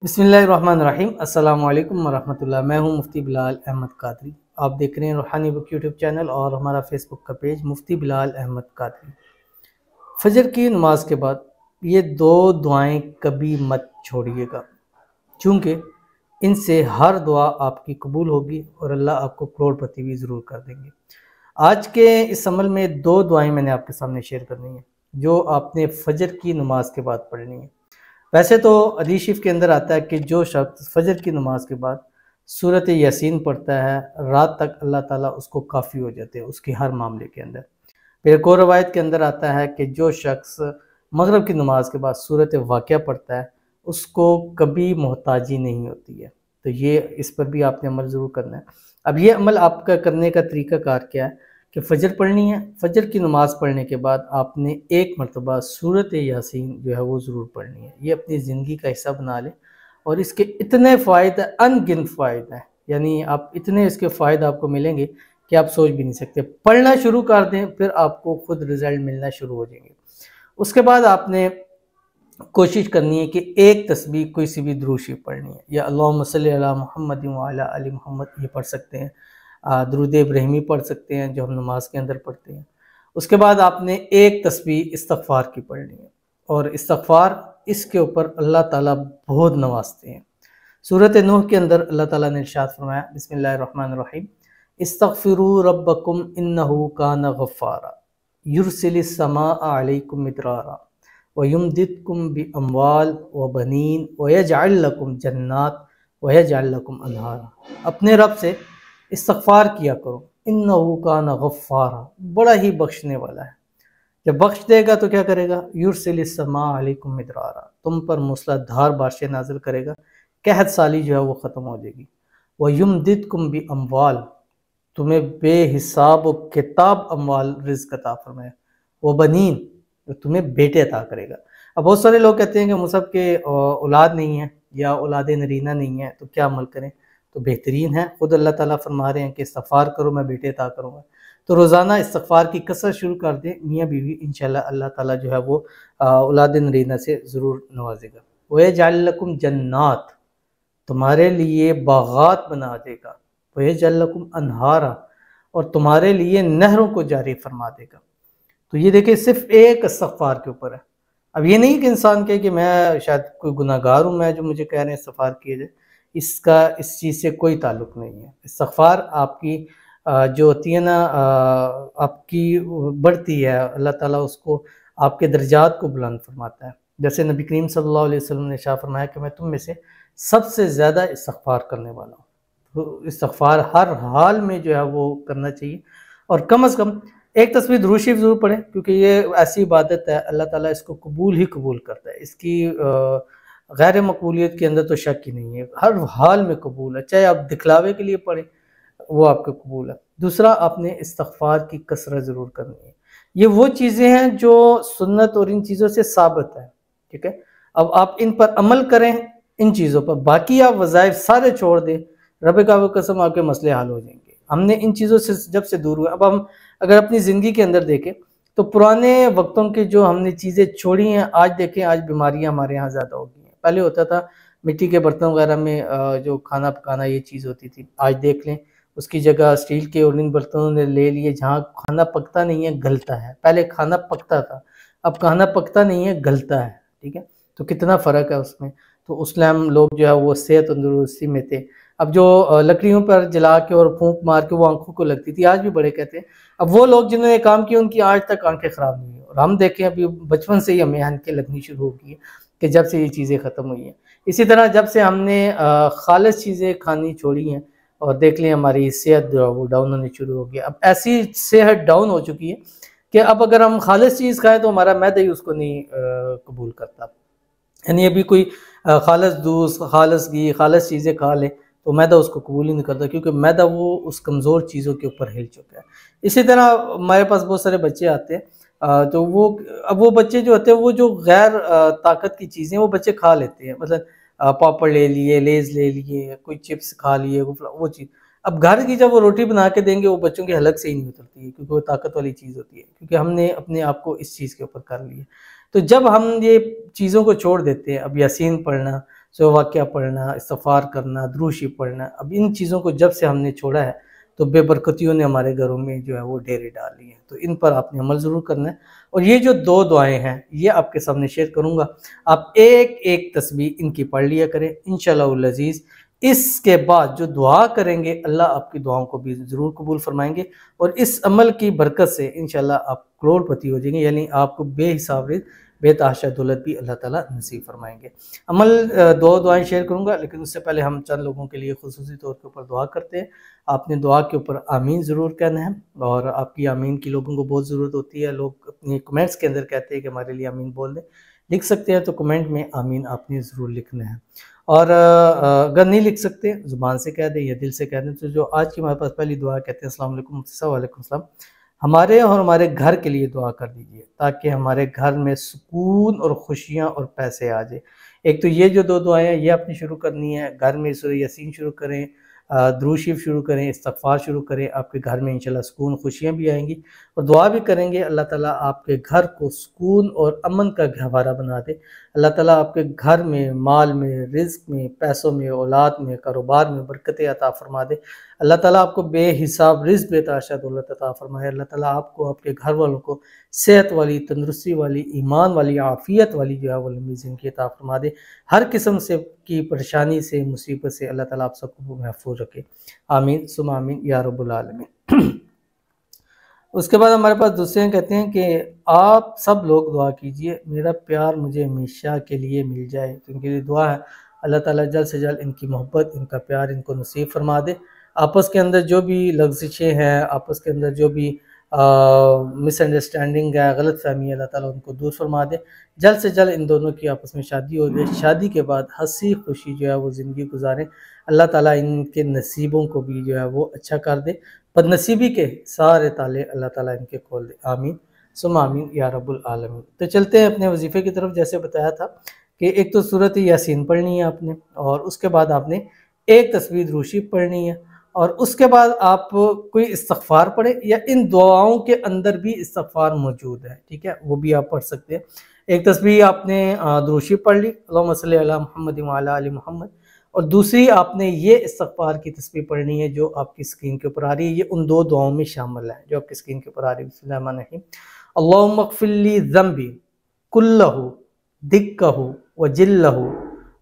बिस्मिल्लाहिर्रहमानिर्रहीम। अस्सलाम वालेकुम वरहमतुल्लाह। मैं हूं मुफ्ती बिलाल अहमद कादरी। आप देख रहे हैं रूहानी बुक यूट्यूब चैनल और हमारा फेसबुक का पेज मुफ्ती बिलाल अहमद कादरी। फजर की नमाज के बाद ये दो दुआएं कभी मत छोड़िएगा, क्योंकि इनसे हर दुआ आपकी कबूल होगी और अल्लाह आपको करोड़पति भी ज़रूर कर देंगे। आज के इस अमल में दो दुआएं मैंने आपके सामने शेयर करनी है जो आपने फजर की नमाज के बाद पढ़नी है। वैसे तो हदीस शरीफ के अंदर आता है कि जो शख्स फजर की नमाज के बाद सूरत यासीन पढ़ता है, रात तक अल्लाह ताला उसको काफ़ी हो जाते हैं उसके हर मामले के अंदर। फिर एक और रवायत के अंदर आता है कि जो शख्स मगरिब की नमाज के बाद सूरत वाक़िया पढ़ता है उसको कभी मोहताजी नहीं होती है। तो ये इस पर भी आपने अमल ज़रूर करना है। अब ये अमल आपका करने का तरीक़ाकार क्या है कि फ़जर पढ़नी है। फ़जर की नमाज़ पढ़ने के बाद आपने एक मरतबा सूरत यासीन जो है वो ज़रूर पढ़नी है। ये अपनी ज़िंदगी का हिस्सा बना लें और इसके इतने फ़ायदे, अनगिनत फ़ायदे हैं, यानी आप इतने इसके फ़ायदे आपको मिलेंगे कि आप सोच भी नहीं सकते। पढ़ना शुरू कर दें फिर आपको खुद रिज़ल्ट मिलना शुरू हो जाएंगे। उसके बाद आपने कोशिश करनी है कि एक तस्बीह कोई सी भी दुरूद शरीफ पढ़नी है, या अल्लाहुम्मा सल्ली अला मुहम्मद व अला आलि मुहम्मद ये पढ़ सकते हैं। दुरूद इब्राहिमी पढ़ सकते हैं जो हम नमाज के अंदर पढ़ते हैं। उसके बाद आपने एक तस्बीह इस्तग़फ़ार की पढ़नी है, और इस्तग़फ़ार इसके ऊपर अल्लाह ताला बहुत नवाजते हैं। सूरत नूह के अंदर अल्लाह ताला ने इरशाद फरमाया, बिस्मिल्लाहिर्रहमानिर्रहीम, इस्तग़फ़िरू रब्बकुम इन्नहु कान गफ़्फ़ारा युरसिलिस समाअ अलैकुम मिदरारा व युमदिदकुम बि अम्वाल व बनीन व यजअल लकुम जन्नात व यजअल लकुम अनहारा। अपने रब से इस्तग़फ़ार किया करो, इन्नहु कान गफ़्फ़ारा, बड़ा ही बख्शने वाला है। जब बख्श देगा तो क्या करेगा, युरसिलिस समाअ अलैकुम मिदरारा, तुम पर मूसलाधार बारिशें नाज़िल करेगा, कहत साली जो है वो ख़त्म हो जाएगी। व युमदिदकुम बि अम्वाल, तुम्हें बेहिसाब व किताब अम्वाल रिज़्क़ अता फरमाए। वो बनीन, जो तुम्हें बेटे अता करेगा। अब बहुत सारे लोग कहते हैं कि मुसहब के औलाद नहीं है या औलाद नरीना नहीं है तो क्या अमल करें। तो बेहतरीन है, खुद अल्लाह ताला फरमा रहे हैं कि इस्तग़फ़ार करो मैं बेटे अता करूँगा। तो रोज़ाना इस्तग़फ़ार की कसरत शुरू कर दें, मियाँ बीवी इंशाअल्लाह अल्लाह ताला जो है वो औलाद नरीना से ज़रूर नवाजेगा। वयजअल लकुम जन्नात, तुम्हारे लिए बागात बना देगा। वयजअल लकुम अनहारा, और तुम्हारे लिए नहरों को जारी फरमा देगा। तो ये देखिए सिर्फ एक इस्तग़फ़ार के ऊपर है। अब ये नहीं कि इंसान कहे कि मैं शायद कोई गुनाहगार हूँ, मैं जो मुझे कह रहे हैं इस्तग़फ़ार किए जाए, इसका इस चीज़ से कोई ताल्लुक़ नहीं है। इस्तग़फ़ार आपकी जो होती है ना, आपकी बढ़ती है, अल्लाह ताला उसको आपके दर्जात को बुलंद फरमाता है। जैसे नबी करीम सल्लल्लाहु अलैहि वसल्लम ने इरशाद फरमाया कि मैं तुम में से सबसे ज़्यादा इस्तग़फ़ार करने वाला हूँ। तो इस्तग़फ़ार हर हाल में जो है वो करना चाहिए, और कम से कम एक तस्बीह दुरूद शरीफ ज़रूर पढ़ें, क्योंकि ये ऐसी इबादत है अल्लाह ताला इसको कबूल ही कबूल करता है। इसकी गैर मकबूलियत के अंदर तो शक ही नहीं है, हर हाल में कबूल है। चाहे आप दिखलावे के लिए पढ़ें वो आपको कबूल है। दूसरा, आपने इस्तग़फ़ार की कसरत ज़रूर करनी है। ये वो चीज़ें हैं जो सुन्नत और इन चीज़ों से साबित है, ठीक है। अब आप इन पर अमल करें, इन चीज़ों पर, बाकी आप वज़ाइफ सारे छोड़ दें, रब का कसम आपके मसले हल हो जाएंगे। हमने इन चीज़ों से जब से दूर हुए, अब हम अगर अपनी ज़िंदगी के अंदर देखें तो पुराने वक्तों की जो हमने चीज़ें छोड़ी हैं, आज देखें आज बीमारियां हमारे यहाँ ज़्यादा हो गई हैं। पहले होता था मिट्टी के बर्तन वगैरह में जो खाना पकाना ये चीज़ होती थी, आज देख लें उसकी जगह स्टील के और इन बर्तनों ने ले लिए, जहाँ खाना पकता नहीं है गलता है। पहले खाना पकता था, अब खाना पकता नहीं है गलता है, ठीक है। तो कितना फ़र्क है उसमें। तो उस टाइम लोग जो है वो सेहत तंदुरुस्ती में थे। अब जो लकड़ियों पर जला के और फूंक मार के वो आंखों को लगती थी, आज भी बड़े कहते हैं। अब वो लोग जिन्होंने काम किया उनकी आज तक आंखें ख़राब नहीं हुई, और हम देखें अभी बचपन से ही हमें आंखें लगनी शुरू हो गई है कि जब से ये चीज़ें ख़त्म हुई हैं। इसी तरह जब से हमने खालिस चीज़ें खानी छोड़ी हैं, और देख लें हमारी सेहत जो है वो डाउन होनी शुरू हो गई। अब ऐसी सेहत डाउन हो चुकी है कि अब अगर हम खालिस चीज़ खाएँ तो हमारा मैदा ही उसको नहीं कबूल करता। यानी अभी कोई खालिस दूध, खालिस घी, खालिस चीज़ें खा लें तो मैदा उसको कबूल ही नहीं करता, क्योंकि मैदा वो उस कमज़ोर चीज़ों के ऊपर हिल चुका है। इसी तरह हमारे पास बहुत सारे बच्चे आते हैं, तो वो बच्चे जो होते हैं वो जो गैर ताकत की चीज़ें वो बच्चे खा लेते हैं। मतलब पापड़ ले लिए, लेज़ ले लिए, कोई चिप्स खा लिए, वो चीज़। अब घर की जब वो रोटी बना के देंगे वो बच्चों के हलक से ही नहीं उतरती है, क्योंकि वो ताकत वाली चीज़ होती है, क्योंकि हमने अपने आप को इस चीज़ के ऊपर कर लिया। तो जब हम ये चीज़ों को छोड़ देते हैं, अब यासीन पढ़ना, سو واقعہ پڑھنا، استغفار کرنا، دروشی پڑھنا، اب ان چیزوں کو جب سے ہم نے چھوڑا ہے تو بے برکتیوں نے ہمارے گھروں میں جو ہے وہ ڈیرے ڈال لی ہیں، تو ان پر آپ نے عمل ضرور کرنا ہے۔ اور یہ جو 2 دعائیں ہیں یہ آپ کے سامنے شیئر کروں گا، آپ ایک ایک تسبیح ان کی پڑھ لیا کریں انشاءاللہ العزیز۔ اس کے بعد جو دعا کریں گے اللہ آپ کی دعاؤں کو بھی ضرور قبول فرمائیں گے، اور اس عمل کی برکت سے انشاءاللہ آپ کروڑ پتی ہو جائیں گے، یعنی آپ کو بے حساب رزق بے تحاشا دولت بھی اللہ تعالیٰ نصیب فرمائیں گے۔ عمل 2 دعائیں شیئر کروں گا، لیکن اس سے پہلے ہم چند لوگوں کے لیے خصوصی طور کے اوپر دعا کرتے ہیں۔ آپ نے دعا کے اوپر آمین ضرور کہنا ہے، اور آپ کی آمین کی لوگوں کو بہت ضرورت ہوتی ہے، لوگ اپنی کمنٹس کے اندر کہتے ہیں کہ ہمارے لیے آمین بول دیں، لکھ سکتے ہیں تو کمنٹ میں آمین آپ نے ضرور لکھنا ہے، اور اگر نہیں لکھ سکتے زبان سے کہہ دیں یا دل سے کہہ دیں، تو جو آج کی ہمارے پاس پہلی دعا کہتے ہیں السلام علیکم مفتی صاحب، وعلیکم السلام، ہمارے اور ہمارے گھر کے لیے دعا کر دیجئے تاکہ ہمارے گھر میں سکون اور خوشیاں اور پیسے آ جائے۔ ایک تو یہ جو 2 دعائیں ہیں یہ آپ نے شروع کرنی ہے، گھر میں سورہ یاسین شروع کریں، درود شریف شروع کریں، استغفار شروع کریں، آپ کے گھر میں انشاءاللہ سکون خوشیاں بھی آئیں گی، اور دعا بھی کریں گے اللہ تعالیٰ آپ کے گھر کو سکون اور امن کا گہوارہ بنا دے، اللہ تعالیٰ آپ کے گھر میں مال میں، رزق میں، پیسوں میں، اولاد میں، کاروبار میں برکتیں عطا فرما دے، اللہ تعالیٰ آپ کو بے حساب رزق بے تحاشا دولت عطا فرمائے، اللہ تعالیٰ آپ کو آپ کے گھر والوں کو صحت والی، تندرستی والی، ایمان والی، عافیت والی جو ہے وہ لمبی زندگی عطا فرما دے، ہر قسم سے کی پریشانی سے، مصیبت سے اللہ تعالیٰ آپ سب کو محفوظ رکھے، آمین ثم آمین یا رب العالمین۔ اس کے بعد ہمارے پاس دوسرے کہتے ہیں کہ آپ سب لوگ دعا کیجئے میرا پیار مجھے ہمیشہ کے لیے مل جائے، تو ان کے لیے دعا ہے اللہ تعالیٰ جلد سے جلد ان کی محبت، ان کا پیار ان کو نصیب فرما دے، آپس کے اندر جو بھی لغزشیں ہیں، آپس کے اندر جو بھی مس انڈرسٹینڈنگ ہے، غلط فہمی ہے، اللہ تعالیٰ ان کو دور فرما دے، جلد سے جلد ان دونوں کی آپس میں شادی ہو گئی، شادی کے بعد ہنسی خوشی جو ہے وہ زندگی گزاریں، اللہ تعالیٰ ان کے نصیبوں کو بھی جو ہے وہ اچھا کر دے، بد نصیبی کے سارے تالے اللہ تعالیٰ ان کے کھول دے، آمین ثم آمین یا رب العالمین۔ تو چلتے ہیں اپنے وظیفے کی طرف، جیسے بتایا تھا کہ ایک تو سورۃ یاسین پڑھنی ہے آپ نے، اور اس کے بعد آپ نے ایک تسبیح دروشی پڑھنی ہے، اور اس کے بعد آپ کوئی استغفار پڑھیں، یا ان دعاؤں کے اندر بھی استغفار موجود ہے، ٹھیک ہے، وہ بھی آپ پڑھ سکتے ہیں۔ ایک تسبیح آپ نے دروشی پڑھ لی اللہم صلی علی محمد وعلی آل محمد، اور دوسری آپ نے یہ استغفار کی تسبیح پڑھنی ہے جو آپ کی اسکرین کے اوپر آ رہی ہے، یہ ان 2 دعاؤں میں شامل ہے جو آپ کی اسکرین کے اوپر آ رہی ہے۔ بسم اللہ الرحمن الرحیم، اللہم اغفر لی ذنبی کلہ دکہ وجلہ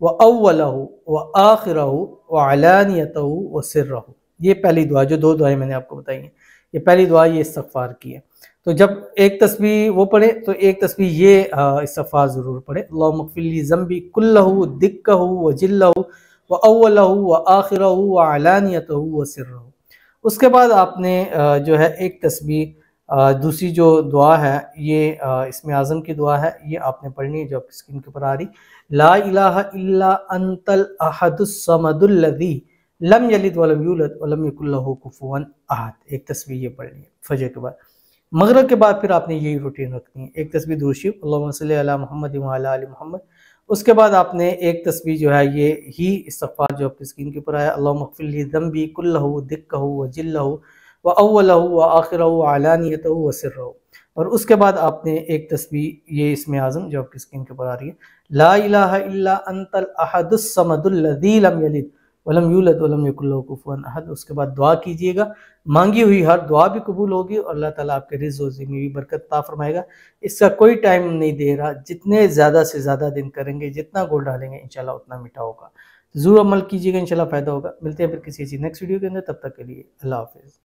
واولہ وآخرہ وعلانیتہ وسرہ، یہ پہلی دعا، جو 2 دعائیں میں نے آپ کو بتائی ہیں، یہ پہلی دعا یہ استغفار کی ہے۔ تو جب ایک تسبیح وہ پڑھے تو ایک تسبیح یہ استغفار ضرور پڑھے، اللہم اغفر لی ذنبی کلہ دکہ وجلہ واولہ وآخرہ وعلانیتہ وسرہ۔ اس کے بعد آپ نے جو ہے ایک تسبیح دوسری جو دعا ہے یہ اسم اعظم کی دعا ہے، یہ آپ نے پڑھنی ہے جو آپ کی اسکرین کے اوپر آ رہی، لا الہ الا انت الاحد الصمد الذی لم یلد ولم یولد ولم یکن لہ کفوا احد، ایک تسبیح یہ پڑھنی ہے فجر کے بعد۔ مغرب کے بعد پھر آپ نے یہی روٹین رکھنی ہے، ایک تسبیح درود شریف اللہم صلی علی محمد وعلی آل محمد، اس کے بعد آپ نے ایک تسبیح جو ہے یہ ہی استغفار جو آپ کی اسکرین کے اوپر آیا، اللہم اغفر لی ذنبی کلہ دکہ وجلہ واولہ وآخرہ وعلانیتہ وسرہ، اور اس کے بعد آپ نے ایک تسبیح یہ اسم اعظم جو آپ کی اسکرین کے اوپر آ رہی ہے، لا الہ الا انت الاحد الصمد الذی لم یلد ولم یولد ولم یکن لہ کفوا احد، اس کے بعد دعا کیجئے گا، مانگی ہوئی ہر دعا بھی قبول ہوگی، اور اللہ تعالیٰ آپ کے رزق و روزی میں بھی برکت عطا فرمائے گا۔ اس کا کوئی ٹائم نہیں دے رہا، جتنے زیادہ سے زیادہ دن کریں گے، جتنا گول ڈالیں گے انشاءاللہ اتنا میٹھا ہوگا، ضرور عمل کیجئے گا، انشاءاللہ فائدہ ہوگا۔ ملتے ہیں پھر کسی نیکسٹ ویڈیو کے اندر، تب تک کے لیے اللہ حافظ۔